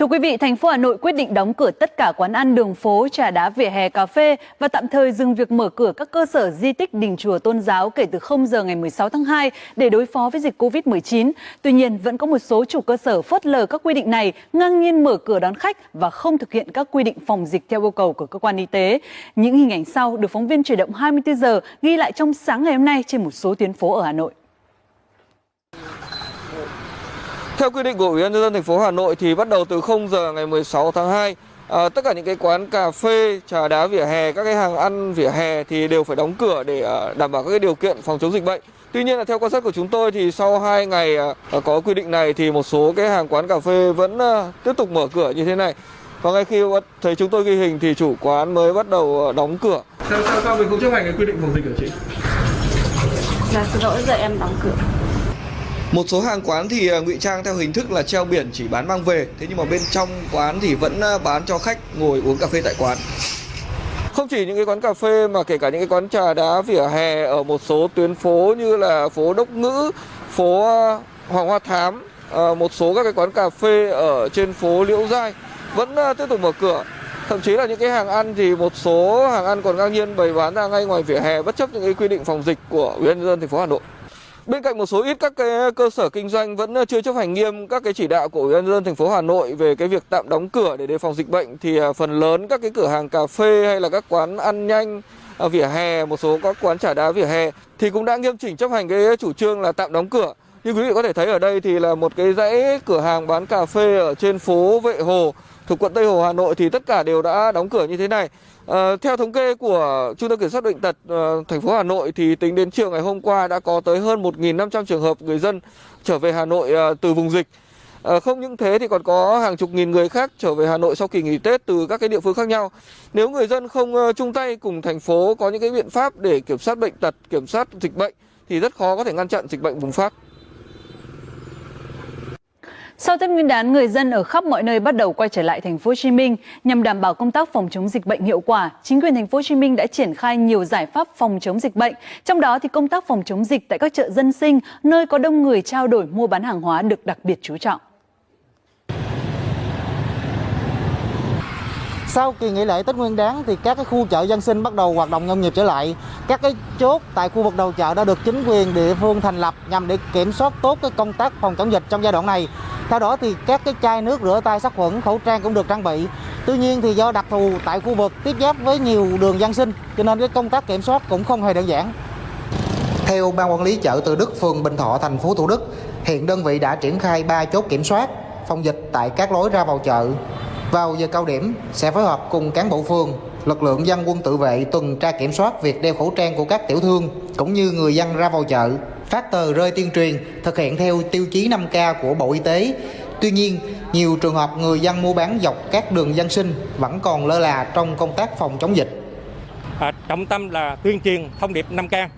Thưa quý vị, thành phố Hà Nội quyết định đóng cửa tất cả quán ăn, đường phố, trà đá, vỉa hè, cà phê và tạm thời dừng việc mở cửa các cơ sở di tích, đình chùa tôn giáo kể từ 0 giờ ngày 16 tháng 2 để đối phó với dịch Covid-19. Tuy nhiên, vẫn có một số chủ cơ sở phớt lờ các quy định này, ngang nhiên mở cửa đón khách và không thực hiện các quy định phòng dịch theo yêu cầu của cơ quan y tế. Những hình ảnh sau được phóng viên Chuyển động 24 giờ ghi lại trong sáng ngày hôm nay trên một số tuyến phố ở Hà Nội. Theo quy định của Ủy ban nhân dân thành phố Hà Nội thì bắt đầu từ 0 giờ ngày 16 tháng 2, tất cả những cái quán cà phê, trà đá vỉa hè, các cái hàng ăn vỉa hè thì đều phải đóng cửa để đảm bảo các cái điều kiện phòng chống dịch bệnh. Tuy nhiên là theo quan sát của chúng tôi thì sau 2 ngày có quy định này thì một số cái hàng quán cà phê vẫn tiếp tục mở cửa như thế này. Và ngay khi thấy chúng tôi ghi hình thì chủ quán mới bắt đầu đóng cửa. Sao mình không chấp hành cái quy định phòng dịch hả chị? Dạ, xin lỗi, giờ em đóng cửa. Một số hàng quán thì ngụy trang theo hình thức là treo biển chỉ bán mang về, thế nhưng mà bên trong quán thì vẫn bán cho khách ngồi uống cà phê tại quán. Không chỉ những cái quán cà phê mà kể cả những cái quán trà đá vỉa hè ở một số tuyến phố như là phố Đốc Ngữ, phố Hoàng Hoa Thám, một số các cái quán cà phê ở trên phố Liễu Giai vẫn tiếp tục mở cửa. Thậm chí là những cái hàng ăn thì một số hàng ăn còn ngang nhiên bày bán ra ngay ngoài vỉa hè bất chấp những cái quy định phòng dịch của Ủy ban nhân dân thành phố Hà Nội. Bên cạnh một số ít các cái cơ sở kinh doanh vẫn chưa chấp hành nghiêm các cái chỉ đạo của Ủy ban nhân dân thành phố Hà Nội về cái việc tạm đóng cửa để đề phòng dịch bệnh thì phần lớn các cái cửa hàng cà phê hay là các quán ăn nhanh ở vỉa hè, một số các quán trà đá vỉa hè thì cũng đã nghiêm chỉnh chấp hành cái chủ trương là tạm đóng cửa. Như quý vị có thể thấy ở đây thì là một cái dãy cửa hàng bán cà phê ở trên phố Vệ Hồ thuộc quận Tây Hồ, Hà Nội thì tất cả đều đã đóng cửa như thế này. Theo thống kê của Trung tâm Kiểm soát Bệnh tật thành phố Hà Nội thì tính đến chiều ngày hôm qua đã có tới hơn 1.500 trường hợp người dân trở về Hà Nội từ vùng dịch. Không những thế thì còn có hàng chục nghìn người khác trở về Hà Nội sau kỳ nghỉ Tết từ các cái địa phương khác nhau. Nếu người dân không chung tay cùng thành phố có những cái biện pháp để kiểm soát bệnh tật, kiểm soát dịch bệnh thì rất khó có thể ngăn chặn dịch bệnh bùng phát. Sau Tết Nguyên đán, người dân ở khắp mọi nơi bắt đầu quay trở lại thành phố Hồ Chí Minh nhằm đảm bảo công tác phòng chống dịch bệnh hiệu quả. Chính quyền thành phố Hồ Chí Minh đã triển khai nhiều giải pháp phòng chống dịch bệnh. Trong đó thì công tác phòng chống dịch tại các chợ dân sinh, nơi có đông người trao đổi mua bán hàng hóa được đặc biệt chú trọng. Sau kỳ nghỉ lễ Tết Nguyên đán thì các cái khu chợ dân sinh bắt đầu hoạt động nhộn nhịp trở lại. Các cái chốt tại khu vực đầu chợ đã được chính quyền địa phương thành lập nhằm để kiểm soát tốt cái công tác phòng chống dịch trong giai đoạn này. Theo đó thì các cái chai nước rửa tay sát khuẩn, khẩu trang cũng được trang bị. Tuy nhiên thì do đặc thù tại khu vực tiếp giáp với nhiều đường dân sinh cho nên cái công tác kiểm soát cũng không hề đơn giản. Theo Ban Quản lý chợ Từ Đức, phường Bình Thọ, thành phố Thủ Đức, hiện đơn vị đã triển khai 3 chốt kiểm soát phòng dịch tại các lối ra vào chợ. Vào giờ cao điểm sẽ phối hợp cùng cán bộ phường, lực lượng dân quân tự vệ tuần tra kiểm soát việc đeo khẩu trang của các tiểu thương cũng như người dân ra vào chợ, phát tờ rơi tuyên truyền thực hiện theo tiêu chí 5K của Bộ Y tế. Tuy nhiên, nhiều trường hợp người dân mua bán dọc các đường dân sinh vẫn còn lơ là trong công tác phòng chống dịch. Trọng tâm là tuyên truyền thông điệp 5K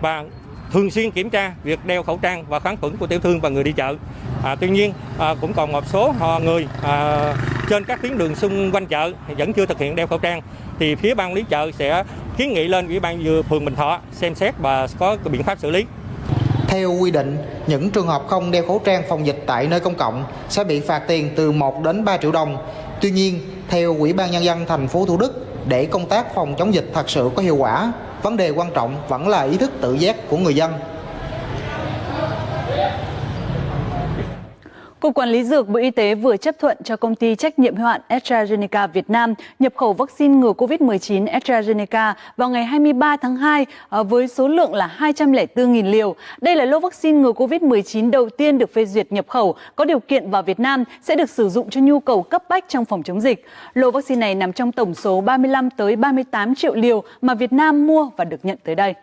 và thường xuyên kiểm tra việc đeo khẩu trang và kháng khuẩn của tiểu thương và người đi chợ. Tuy nhiên cũng còn một số người trên các tuyến đường xung quanh chợ vẫn chưa thực hiện đeo khẩu trang thì phía ban quản lý chợ sẽ kiến nghị lên Ủy ban phường Bình Thọ xem xét và có biện pháp xử lý. Theo quy định, những trường hợp không đeo khẩu trang phòng dịch tại nơi công cộng sẽ bị phạt tiền từ 1 đến 3 triệu đồng. Tuy nhiên, theo Ủy ban Nhân dân thành phố Thủ Đức, để công tác phòng chống dịch thật sự có hiệu quả, vấn đề quan trọng vẫn là ý thức tự giác của người dân. Cục Quản lý Dược Bộ Y tế vừa chấp thuận cho công ty trách nhiệm hữu hạn AstraZeneca Việt Nam nhập khẩu vaccine ngừa COVID-19 AstraZeneca vào ngày 23 tháng 2 với số lượng là 204.000 liều. Đây là lô vaccine ngừa COVID-19 đầu tiên được phê duyệt nhập khẩu có điều kiện vào Việt Nam, sẽ được sử dụng cho nhu cầu cấp bách trong phòng chống dịch. Lô vaccine này nằm trong tổng số 35 tới 38 triệu liều mà Việt Nam mua và được nhận tới đây.